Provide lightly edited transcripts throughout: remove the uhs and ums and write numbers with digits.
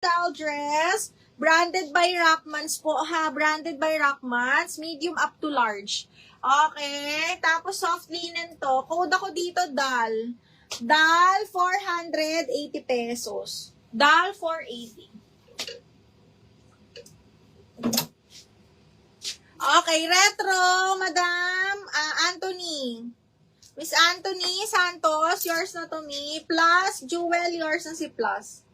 style dress. Branded by Rockmans po ha. Branded by Rockmans. Medium up to large. Okay. Tapos soft linen to. Code ako dito, DAL. DAL, 480 pesos. DAL, 480. Okay, retro, Madam Anthony. Miss Anthony Santos, yours na to me. Plus, Jewel, yours na si Plus.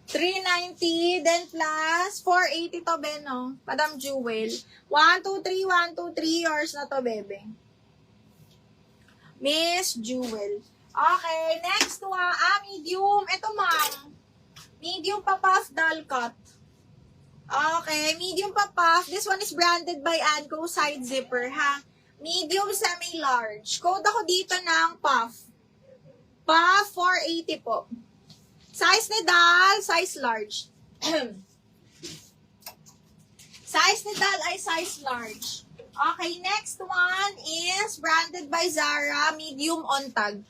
$390, then plus, 480 to, Beno. Madam Jewel. 123, 123, yours na to, bebe. Miss Jewel. Okay, next one. Medium. Ito, ma'am. Medium pa puff, doll cut. Okay, medium pa puff. This one is branded by Anco, side zipper, ha? Medium, semi-large. Code ako dito ng puff. Puff, 480 po. Size ni doll, size large. Size ni doll ay size large. Okay, next one is branded by Zara, medium on tag.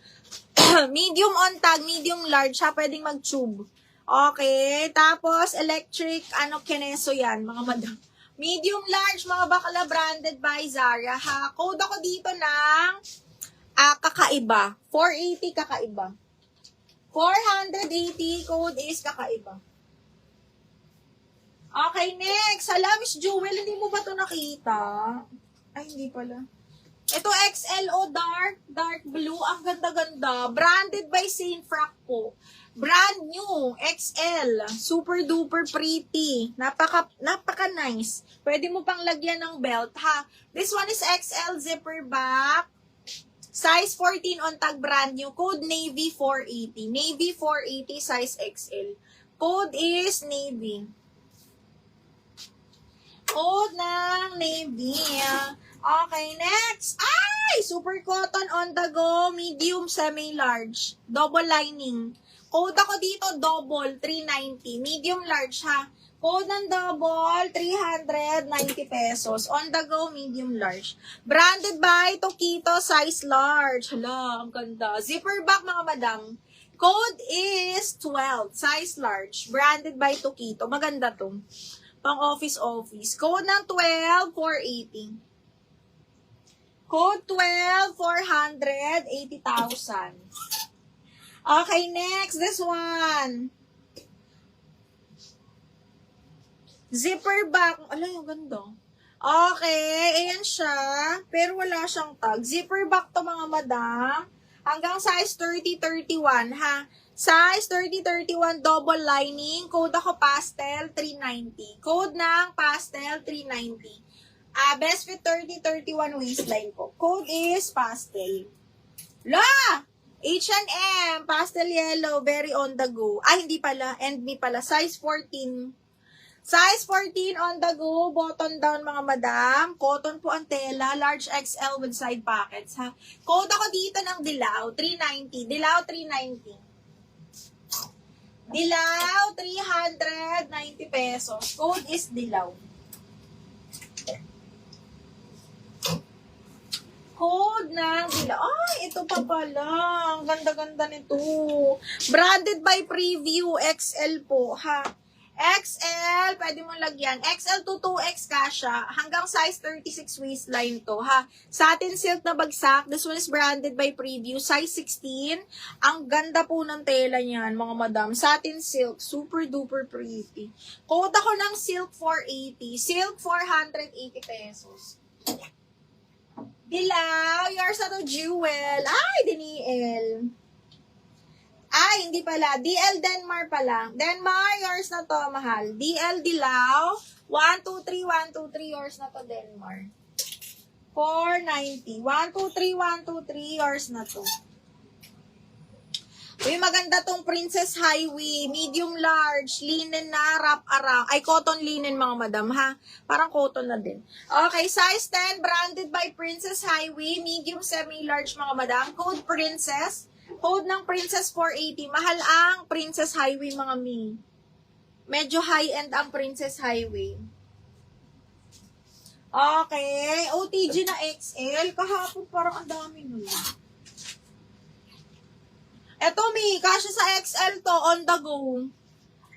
Medium on tag, medium large, siya pwedeng mag-tube. Okay, tapos electric, kineso yan, mga madam. Medium large, mga bakla, branded by Zara, ha. Code ako dito ng kakaiba. 480 kakaiba. 480, code is kakaiba. Okay, next. Hala, Miss Jewel, hindi mo ba ito nakita? Ay, hindi pala. Ito, XLO dark blue. Ang ganda-ganda. Branded by Saint Frac po. Brand new, XL. Super duper pretty. Napaka nice. Pwede mo pang lagyan ng belt, ha? This one is XL zipper back. Size 14 on tag, brand new. Code Navy 480. Navy 480, size XL. Code is Navy. Code ng Navy. Okay, next. Ay! Super cotton on the go. Medium, semi-large. Double lining. Code ako dito, double, 390. Medium large, ha? Code ng double, 390 pesos. On the go, medium large. Branded by Tokito, size large. Hala, ang ganda. Zipper back, mga madam. Code is 12, size large. Branded by Tokito. Maganda to. Pang office. Code ng 12, 480. Code 12, 480,000. Okay, next. This one. Zipper back. Ala, yung ganda. Okay, ayan siya. Pero wala siyang tag. Zipper back to, mga madam. Hanggang size 30-31, ha? Size 30-31, double lining. Code ako pastel, 390. Code ng pastel, 390. Best fit 30-31 waistline ko. Code is pastel. La! H&M, pastel yellow, very on the go. Ay, hindi pala. And me pala. Size 14. Size 14 on the go, button down, mga madam. Cotton po ang tela, large XL with side pockets, ha. Code ako dito ng Dilaw, 390. Dilaw, 390. Dilaw, 390 pesos. Code is Dilaw. Code ng Dilaw. Ay, ito pa pala. Ang ganda-ganda nito. Branded by Preview, XL po, ha. XL, pwede mong lagyan. XL to 2X kasha. Hanggang size 36 waistline to, ha. Satin silk na bagsak. This one is branded by Preview. Size 16. Ang ganda po ng tela niyan, mga madam. Satin silk. Super duper pretty. Code ako ng silk 480. Silk 480 pesos. Dilaw. Yours na to, Jewel. Ay, Daniel. Ay, hindi pala. DL Denmar pala. Denmar, yours na to, mahal. DL Dilaw. 123, 123, yours na to, Denmar. 490. 123, 123, yours na to. Uy, maganda tong Princess Highway. Medium large. Linen na wrap around. Ay, cotton linen, mga madam, ha? Parang cotton na din. Okay, size 10. Branded by Princess Highway. Medium semi-large, mga madam. Code Princess. Code ng Princess 480. Mahal ang Princess Highway, mga mi. Medyo high-end ang Princess Highway. Okay. OTG na XL. Kahapon parang ang dami nun. Mami, kasya sa XL to, on the go.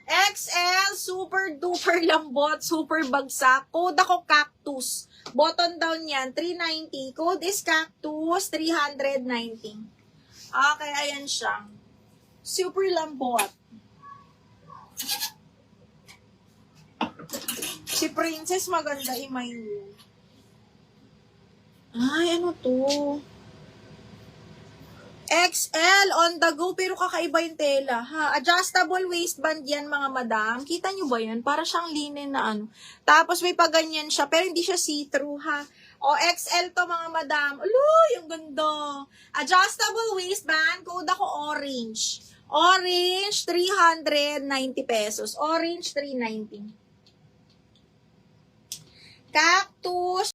XL, super duper lambot, super bagsak. Code ako cactus. Button down yan, 390. Code is cactus, 390. Okay, ayan siya. Super lambot. Si Princess maganda imayin. Ay, ano to? XL on the go, pero kakaiba yung tela, ha? Adjustable waistband yan, mga madam. Kita nyo ba yan? Para siyang linen na ano. Tapos may paganyan siya, pero hindi siya see-through, ha? O, XL to, mga madam. Uloy, yung ganda. Adjustable waistband, code ako orange. Orange, 390 pesos. Orange, 390. Cactus.